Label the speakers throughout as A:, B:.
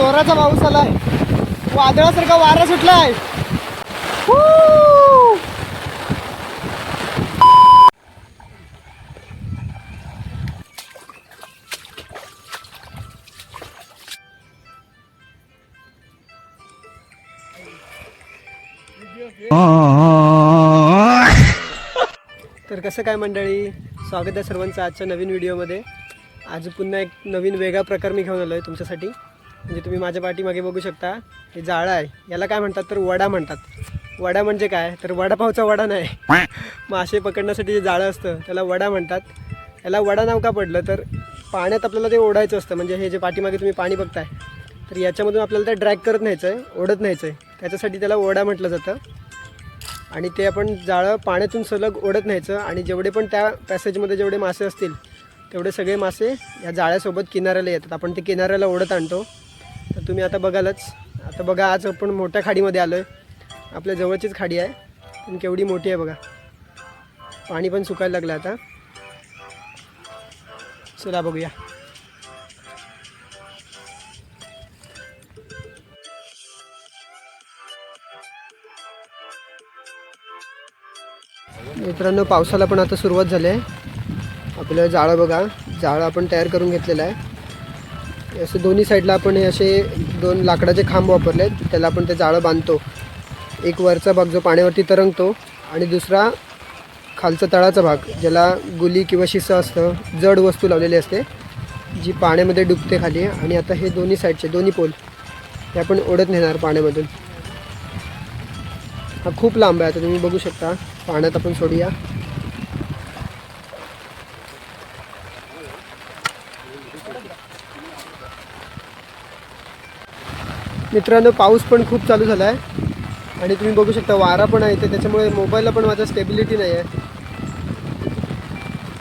A: जोराचा पाऊस आलाय, वादळासारखा वारा सुटलाय. तर कसं काय मंडळी, स्वागत आहे सर्वांचं आजच्या नवीन व्हिडिओमध्ये. आज पुन्हा एक नवीन वेगळा प्रकार मी घेऊन आलो आहे तुमच्यासाठी. म्हणजे तुम्ही माझ्या पाठीमागे बघू शकता, हे जाळं आहे. याला काय म्हणतात तर वडा म्हणतात. वडा म्हणजे काय तर वडापावचा वडा नाही, मासे पकडण्यासाठी जे जाळं असतं त्याला वडा म्हणतात. याला वडा नाव का पडलं तर पाण्यात आपल्याला ते ओढायचं असतं. म्हणजे हे जे पाठीमागे तुम्ही पाणी बघताय तर याच्यामधून आपल्याला ते ड्रॅग करत न्यायचं आहे, ओढत न्यायचं आहे. त्याच्यासाठी त्याला वडा म्हटलं जातं. आणि ते आपण जाळं पाण्यातून सलग ओढत न्यायचं आणि जेवढे पण त्या पॅसेजमध्ये जेवढे मासे असतील तेवढे सगळे मासे या जाळ्यासोबत किनाऱ्याला येतात. आपण ते किनाऱ्याला ओढत आणतो. तर तुम्ही आता बघालच. आता बघा, आज आपण मोठ्या खाडीमध्ये आलो आहे. आपल्या जवळचीच खाडी आहे, पण केवढी मोठी आहे बघा. पाणी पण सुकायला लागलं आता. चला बघूया. मित्रांनो, पावसाला पण आता सुरुवात झाली आहे. आपलं जाळं बघा, जाळं आपण तयार करून घेतलेलं आहे. असं दोन्ही साईडला आपण हे असे 2 लाकडाचे खांब वापरले आहेत. त्याला आपण ते जाळं बांधतो. एक वरचा भाग जो पाण्यावरती तरंगतो आणि दुसरा खालचा तळाचा भाग ज्याला गुली किंवा शिसा असतं, जड वस्तू लावलेली असते जी पाण्यामध्ये डुबते खाली. आणि आता हे दोन्ही साईडचे दोन्ही पोल हे आपण ओढत नेणार पाण्यामधून. हा खूप लांब आहे. आता तुम्ही बघू शकता. पाण्यात आपण सोडूया. मित्रांनो, पाऊस पण खूप चालू झाला आहे आणि तुम्ही बघू शकता वारा पण आहे इथे. त्याच्यामुळे मोबाईलला पण माझा स्टेबिलिटी नाही आहे.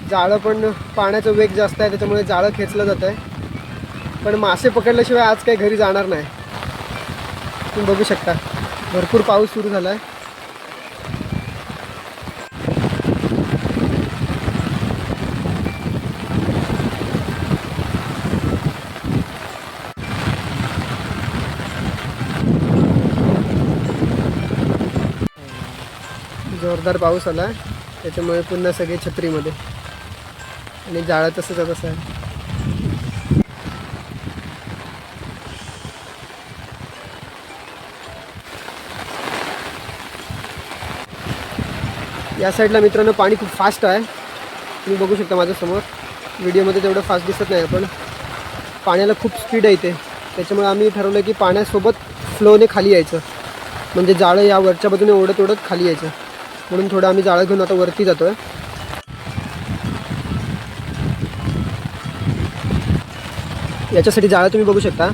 A: जाळं पण पाण्याचा वेग जास्त आहे, त्याच्यामुळे जाळं खेचलं जातं आहे. पण मासे पकडल्याशिवाय आज काही घरी जाणार नाही. तुम्ही बघू शकता भरपूर पाऊस सुरू झाला आहे. जोरदार पाऊस आला आहे, त्याच्यामुळे पुन्हा सगळे छत्रीमध्ये आणि जाळं तसंच तसं आहे. या साईडला मित्रांनो पाणी खूप फास्ट आहे. तुम्ही बघू शकता माझ्यासमोर. व्हिडिओमध्ये तेवढं फास्ट दिसत नाही, पण पाण्याला खूप स्पीड आहे इथे. त्याच्यामुळे आम्ही ठरवलं की पाण्यासोबत फ्लोने खाली यायचं, म्हणजे जाळं या वरच्या बाजूने ओढत ओढत खाली यायचं. म्हणून थोडं आम्ही जाळं घेऊन आता वरती जातो आहे. याच्यासाठी जाळं तुम्ही बघू शकता.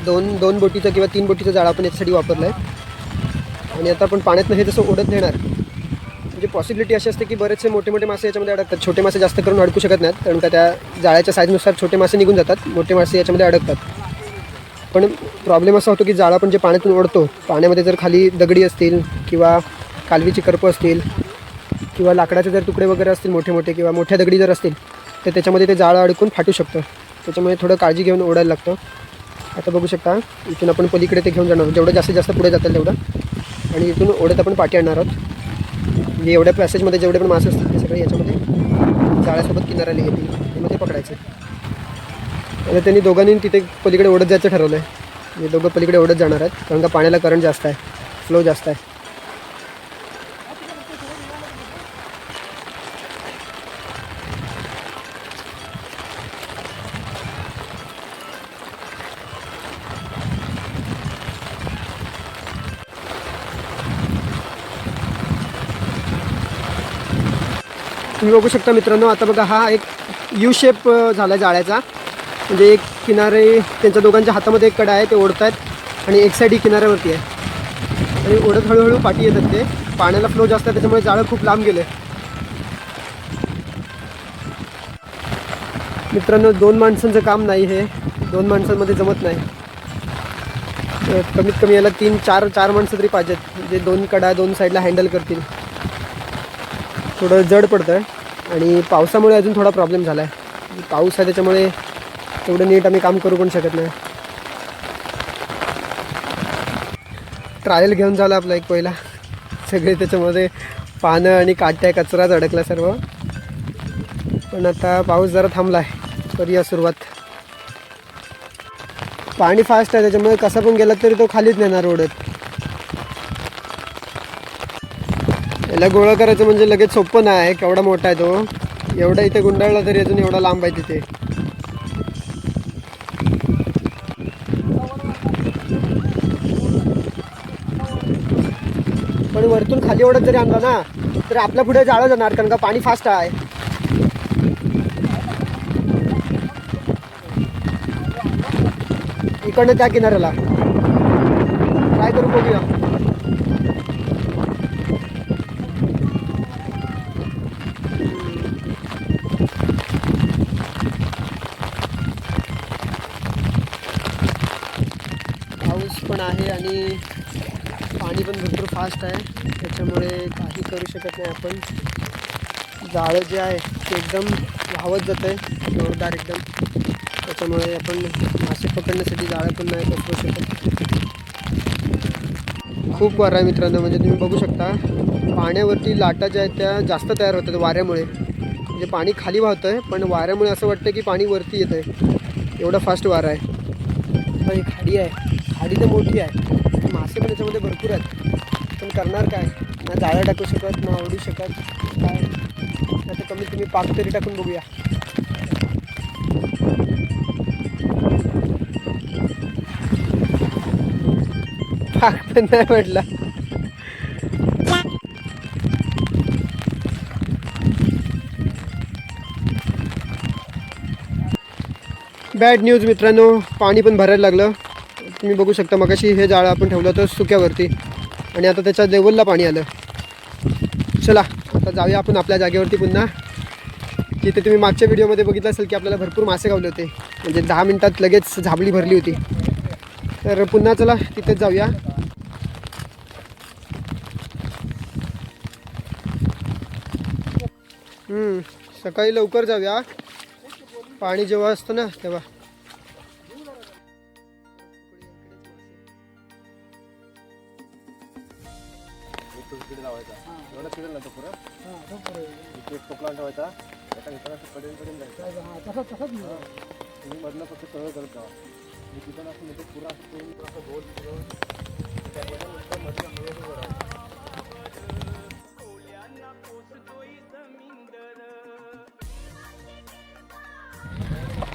A: दोन बोटीचं किंवा 3 बोटीचं जाळं आपण याच्यासाठी वापरलं आहे. आणि आता आपण पाण्यातनं हे जसं ओढत नेणार, म्हणजे पॉसिबिलिटी अशी असते की बरेचसे मोठे मोठे मासे याच्यामध्ये अडकतात. छोटे मासे जास्त करून अडकू शकत नाहीत, कारण का त्या जाळ्याच्या साईजनुसार छोटे मासे निघून जातात, मोठे मासे याच्यामध्ये अडकतात. पण प्रॉब्लेम असा होतो की जाळं आपण जे पाण्यातून ओढतो, पाण्यामध्ये जर खाली दगडी असतील किंवा कालवीची करपं असतील किंवा लाकडाचे जर तुकडे वगैरे असतील मोठे मोठे किंवा मोठ्या दगडी जर असतील तर त्याच्यामध्ये ते जाळं अडकून फाटू शकतं. त्याच्यामुळे थोडं काळजी घेऊन ओढायला लागतं. आता बघू शकता इथून आपण पलीकडे ते घेऊन जाणार, जेवढं जास्तीत जास्त पुढे जातील तेवढं. आणि इथून ओढत आपण पाठी आणणार आहोत. म्हणजे एवढ्या पॅसेजमध्ये जेवढे पण मासे असतील ते सगळे याच्यामध्ये जाळ्यासोबत किनाऱ्याला येतील, त्यामध्ये पकडायचे. आणि त्यांनी दोघांनी तिथे पलीकडे ओढत जायचं ठरवलं आहे. म्हणजे दोघं पलीकडे ओढत जाणार आहेत, कारण का पाण्याला करंट जास्त आहे, फ्लो जास्त आहे. तुम्ही बघू शकता मित्रांनो. आता बघा, हा एक यू शेप झाला जाळ्याचा. म्हणजे एक किनारे त्यांच्या दोघांच्या हातामध्ये एक कडा आहे, ते ओढत आहेत आणि एक साईड ही किनाऱ्यावरती आहे. आणि ओढत हळूहळू पाठी येतात. ते पाण्याला फ्लो जास्त आहे, त्याच्यामुळे जाळं खूप लांब गेले. मित्रांनो, 2 माणसांचं काम नाही हे. 2 माणसांमध्ये जमत नाही. कमीत कमी याला 3-4 माणसं तरी पाहिजेत, म्हणजे 2 कडा 2 साईडला हँडल करतील. थोडं जड पडतं आहे आणि पावसामुळे अजून थोडा प्रॉब्लेम झाला आहे. पाऊस आहे त्याच्यामुळे तेवढं नीट आम्ही काम करू पण शकत नाही. ट्रायल घेऊन झाला आपला एक पहिला. सगळे त्याच्यामध्ये पानं आणि काट्या कचराच अडकला सर्व. पण आता पाऊस जरा थांबला आहे, करूया सुरुवात. पाणी फास्ट आहे त्याच्यामुळे कसा पण गेला तरी तो खालीच नेणार ओढत. याला गोळा करायचं म्हणजे लगेच सोपं नाही. केवढा मोठा आहे तो, एवढा इथे गुंडाळला तरी अजून एवढा लांब आहे तिथे. पण वरतून खाली ओढत जरी आणला ना तर आपल्या पुढे जाळं जाणार, कारण का पाणी फास्ट आहे. इकडनं त्या किनाऱ्याला ट्राय करू बघूया. पाऊस पण आहे आणि पाणी पण भरपूर फास्ट आहे, त्याच्यामुळे काही करू शकत नाही आपण. जाळं जे आहे ते एकदम वाहवत जातं आहे जोरदार एकदम, त्याच्यामुळे आपण मासे पकडण्यासाठी जाळं पण नाही पकडू शकत. खूप वारा आहे मित्रांनो, म्हणजे तुम्ही बघू शकता पाण्यावरती लाटा ज्या आहेत त्या जास्त तयार होतात वाऱ्यामुळे. म्हणजे पाणी खाली वाहतं आहे पण वाऱ्यामुळे असं वाटतं की पाणी वरती येतं आहे, एवढा फास्ट वारा आहे. ही खाडी आहे, खाडी तर मोठी आहे, मासे पण त्याच्यामध्ये भरपूर आहेत. पण करणार काय, ना जाळं टाकू शकत ना ओढू शकत काय. आता कमीत कमी पाक तरी टाकून बघूया. पाक पण नाही म्हटला. बॅड न्यूज मित्रांनो, पाणी पण भरायला लागलं. तुम्ही बघू शकता मगाशी हे जाळं आपण ठेवलं होतं सुक्यावरती आणि आता त्याच्या लेवलला पाणी आलं. चला आता जाऊया आपण आपल्या जागेवरती पुन्हा. तिथे तुम्ही मागच्या व्हिडिओमध्ये बघितलं असेल की आपल्याला भरपूर मासे गावले होते, म्हणजे 10 मिनिटात लगेच झाबली भरली होती. तर पुन्हा चला तिथेच जाऊया. सकाळी लवकर जाऊया, पाणी जेव्हा असतं ना तेव्हा.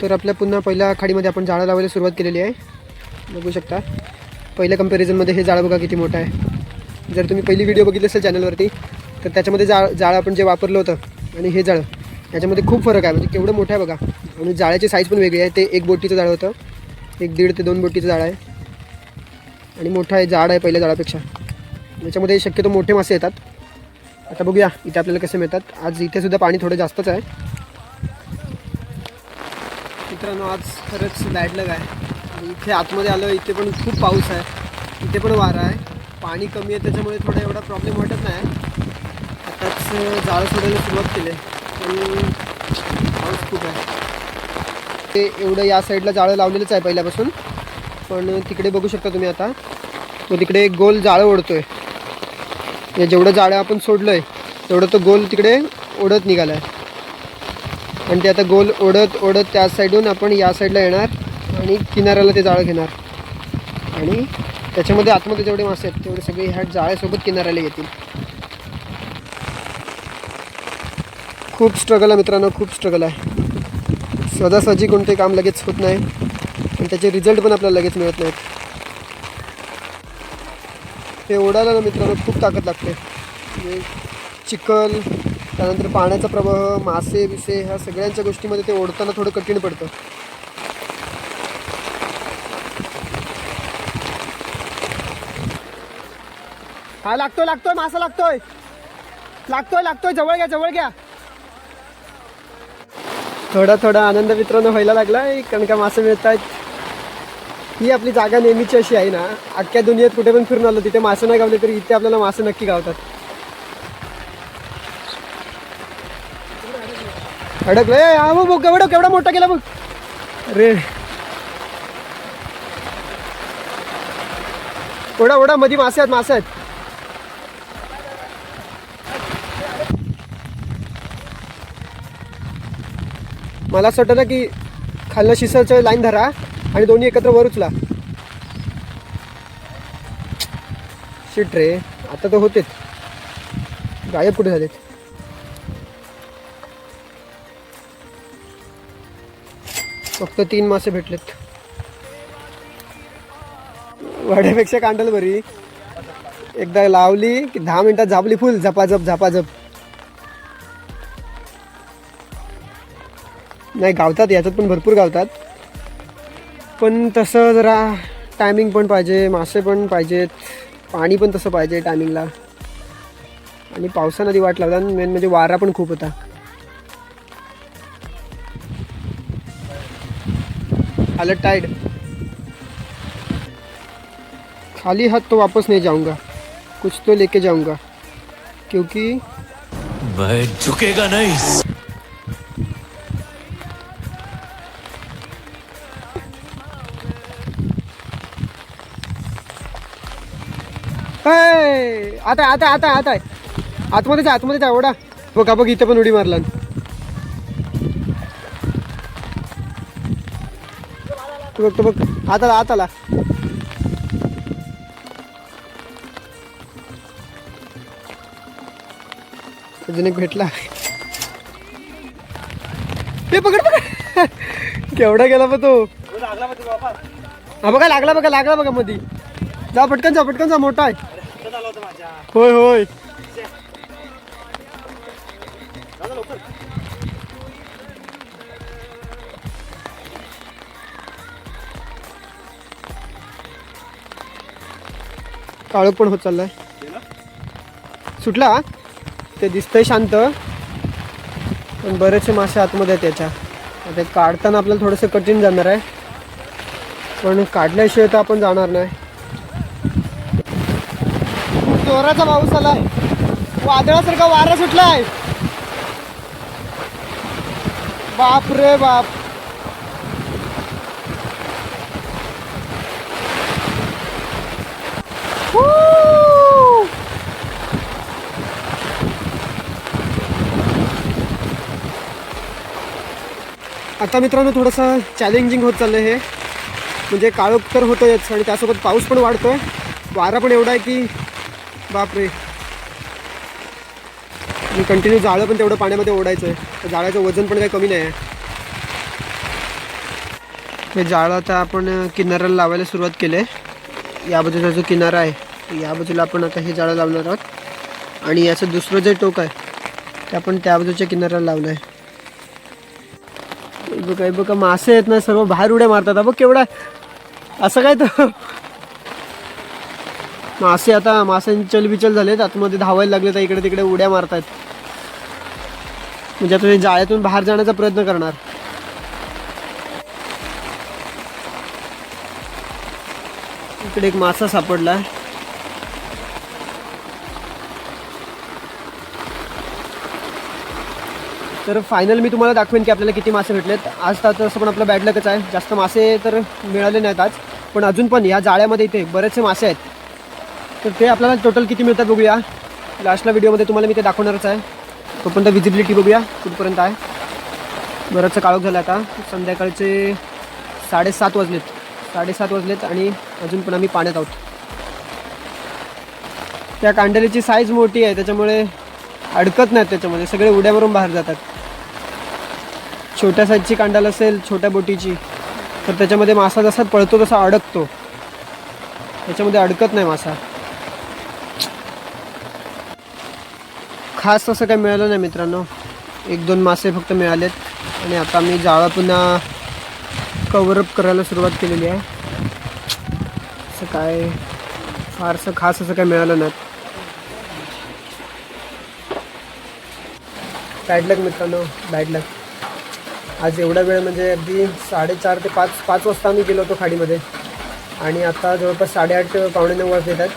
A: तर आपल्या पुन्हा पहिल्या खाडीमध्ये आपण जाळं लावायला सुरुवात केलेली आहे. बघू शकता पहिल्या कंपॅरिझनमध्ये हे जाळं बघा किती मोठं आहे. जर तुम्ही पहिली व्हिडिओ बघितली असेल चॅनलवरती तर त्याच्यामध्ये जाळं आपण जे वापरलं होतं आणि हे जाळं याच्यामध्ये खूप फरक आहे. म्हणजे केवढं मोठं आहे बघा. आणि जाळ्याची साईज पण वेगळी आहे. ते 1 बोटीचं जाळं होतं, 1-1.5 ते 2 बोटीचं जाळं आहे आणि मोठं आहे, जाड आहे पहिल्या जाळापेक्षा. याच्यामध्ये शक्यतो मोठे मासे येतात. आता बघूया इथे आपल्याला कसे मिळतात. आज इथे सुद्धा पाणी थोडं जास्तच आहे मित्रांनो. आज खरंच बॅड लक आहे. इथे आतमध्ये आलं, इथे पण खूप पाऊस आहे, इथे पण वारा आहे. पाणी कमी आहे त्याच्यामुळे थोडा एवढा प्रॉब्लेम वाटत नाही. आताच जाळं सोडायला सुरुवात केली पण पाऊस खूप आहे. ते एवढं या साईडला जाळं लावलेलंच आहे पहिल्यापासून, पण तिकडे बघू शकता तुम्ही आता तो तिकडे एक गोल जाळं ओढतो आहे. जेवढं जाळं आपण सोडलं आहे तेवढं तो गोल तिकडे ओढत निघाला आहे आणि ते आता गोल ओढत ओढत त्या साईडून आपण या साईडला येणार आणि किनाऱ्याला ते जाळं घेणार आणि त्याच्यामध्ये आतमध्ये जेवढे मासे आहेत तेवढे सगळे ह्या जाळ्यासोबत किनाऱ्याला येतील. खूप स्ट्रगल आहे मित्रांनो, खूप स्ट्रगल आहे. सहजासहजी कोणते काम लगेच होत नाही आणि त्याचे रिझल्ट पण आपल्याला लगेच मिळत नाहीत. ते ओढायला ना मित्रांनो खूप ताकद लागते. म्हणजे चिखल, त्यानंतर पाण्याचा प्रवाह, मासे बिसे ह्या सगळ्यांच्या गोष्टीमध्ये ते ओढताना थोडं कठीण पडतं. हा लागतोय लागतोय मासा लागतोय लागतोय लागतोय जवळ घ्या जवळ घ्या. थोडा थोडा आनंद मित्रांनो व्हायला लागलाय, कारण का मासे मिळत आहेत. ही आपली जागा नेहमीची अशी आहे ना, अख्ख्या दुनियेत कुठे पण फिरून आलो तिथे मासे नाही गावले तरी इथे आपल्याला मासे नक्की गावतात. अडकलोय. हा बघ केवढा केवढा मोठा केला बघ रे. ओढा ओढा, मध्ये मासे आहेत, मासे आहेत. मला असं वाटतं ना की खालनं शिसरचं लाईन धरा आणि दोन्ही एकत्र वर उचला. शिट रे, आता तर होतेच. गायब कुठे झालेत? फक्त 3 मासे भेटलेत. वाड्यापेक्षा कांडल बरी. एकदा लावली की 10 मिनिटात झापली फुल, झपाझप झपाझप. नाही गावतात, याच्यात पण भरपूर गावतात, पण तसं जरा टायमिंग पण पाहिजे, मासे पण पाहिजेत, पाणी पण तसं पाहिजे टायमिंगला. आणि पावसानं आधी वाट लागला. मेन म्हणजे वारा पण खूप होता. आलं टाइड. खाली हाथ तो वापस नहीं जाऊंगा, कुछ तो लेके जाऊंगा, क्योंकि
B: मैं झुकेगा नहीं.
A: आता आता आता आता आतमध्ये जा, आतमध्ये जा. ओढा बघा बघ, इथं पण उडी मारला. बघ तो बघ, आत आला. अजून एक भेटला. ते पकड पकड. केवढा गेला मग तो. हा बघा, लागला बघा, लागला बघा मध्ये. जा पटकन जा, पटकन जा, मोठा आहे. होय होय. काळोख पण होत चाललाय. सुटला. ते दिसतंय शांत, पण बरेचसे मासे आतमध्ये आहेत त्याच्या. ते काढताना आपल्याला थोडंसं कठीण जाणार आहे, पण काढल्याशिवाय तर आपण जाणार नाही. जोराचा पाऊस आलाय, वादळासारखा वारा सुटलाय. बाप रे बाप. आता मित्रांनो थोडंसं चॅलेंजिंग होत चाललं हे. म्हणजे काळोख तर होतोयच आणि त्यासोबत पाऊस पण वाढतोय, वारा पण एवढा आहे की बापरे. आणि कंटिन्यू जाळं पण तेवढं पाण्यामध्ये ओढायचं आहे. जाळ्याचं वजन पण काही कमी नाही आहे. हे जाळं आता आपण किनाऱ्याला लावायला सुरुवात केली आहे. या बाजूचा जो किनारा आहे या बाजूला आपण आता हे जाळं लावणार आहोत, आणि याचं दुसरं जे टोक आहे ते आपण त्या बाजूच्या किनाऱ्याला लावलं आहे. बघा बघा, मासे आहेत ना, सर्व बाहेर उड्या मारतात. बघ केवढा असं काय तर. मासे आता माशांची चलबिचल झालेत, आतमध्ये धावायला लागले तर इकडे तिकडे उड्या मारतात. म्हणजे आता ते जाळ्यातून बाहेर जाण्याचा प्रयत्न करणार. इकडे एक मासा सापडला. तर फायनल मी तुम्हाला दाखवेन की आपल्याला किती मासे भेटलेत. आज तर तसं पण आपलं बॅड लकच आहे, जास्त मासे तर मिळाले नाहीत आज, पण अजून पण या जाळ्यामध्ये इथे बरेचसे मासे आहेत. तर ते आपल्याला टोटल किती मिळतात बघूया. लास्टला व्हिडिओमध्ये तुम्हाला मी ते दाखवणारच आहे. तोपर्यंत विजिबिलिटी बघूया कुठपर्यंत आहे. बरंचसं काळोख झालं. आता संध्याकाळचे 7:30 वाजलेत. 7:30 वाजलेत आणि अजून पण आम्ही पाण्यात आहोत. त्या कांडलीची साईज मोठी आहे, त्याच्यामुळे अडकत नाहीत त्याच्यामध्ये, सगळे उड्या मारून बाहेर जातात. छोट्या साईजची कांडाल असेल छोट्या बोटीची तर त्याच्यामध्ये मासा जसा पळतो तसा अडकतो, त्याच्यामध्ये अडकत नाही मासा. खास तसं काही मिळालं नाही मित्रांनो, 1-2 मासे फक्त मिळालेत. आणि आता मी जाळं पुन्हा कव्हरअप करायला सुरुवात केलेली आहे. असं काय फारसं खास असं काय मिळालं नाही. बॅड लक मित्रांनो, बॅड लक. आज एवढा वेळ म्हणजे अगदी 4:30 ते 5 वाजता आम्ही गेलो होतो खाडीमध्ये, आणि आता जवळपास 8:30 पावणे 9 वाजले आहेत.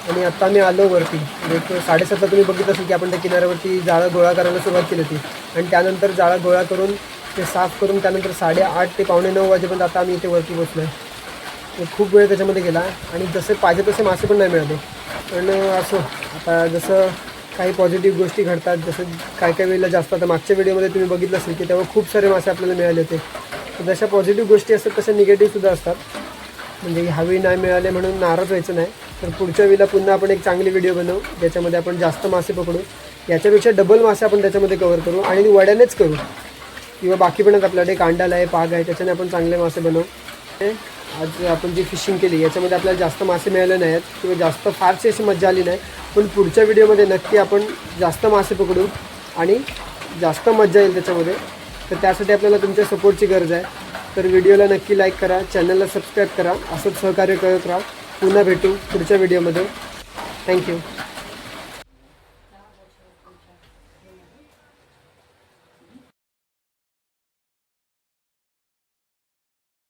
A: आणि आता मी आलो वरती. म्हणजे 7:30ला तुम्ही बघितलं असेल की आपण त्या किनाऱ्यावरती जाळं गोळा करायला सुरुवात केली होती, आणि त्यानंतर जाळं गोळा करून ते साफ करून त्यानंतर 8:30 ते पावणे 9 वाजेपर्यंत आता आम्ही इथे वरती बसलो आहे. खूप वेळ त्याच्यामध्ये गेला आणि जसे पाहिजे तसे मासे पण नाही मिळाले. पण असो, आता जसं काही पॉझिटिव्ह गोष्टी घडतात, जसं काही काही वेळेला जास्त. आता मागच्या व्हिडिओमध्ये तुम्ही बघितलं असेल की तेव्हा खूप सारे मासे आपल्याला मिळाले होते. तर जशा पॉझिटिव्ह गोष्टी असतात तशा निगेटिव्हसुद्धा असतात. म्हणजे ह्यावेळी नाही मिळाले म्हणून नाराज व्हायचं नाही. तर पुढच्या वेळेला पुन्हा आपण एक चांगली व्हिडिओ बनवू ज्याच्यामध्ये आपण जास्त मासे पकडू, याच्यापेक्षा डबल मासे आपण त्याच्यामध्ये कवर करू आणि वड्यानेच करू. किंवा बाकी पण आहेत आपल्याकडे, कांडाला आहे, पाग आहे, त्याच्याने आपण चांगले मासे बनवू. आज आपण जी फिशिंग केली याच्यामध्ये आपल्याला जास्त मासे मिळाले नाही आहेत किंवा जास्त फारशी अशी मजा आली नाही. पण पुढच्या व्हिडिओमध्ये नक्की आपण जास्त मासे पकडू आणि जास्त मजा येईल त्याच्यामध्ये. तर त्यासाठी आपल्याला तुमच्या सपोर्टची गरज आहे. तर व्हिडिओला नक्की लाईक करा, चॅनलला सबस्क्राईब करा, असंच सहकार्य करत राहा. पुन्हा भेटू पुढच्या व्हिडिओमध्ये. थँक्यू.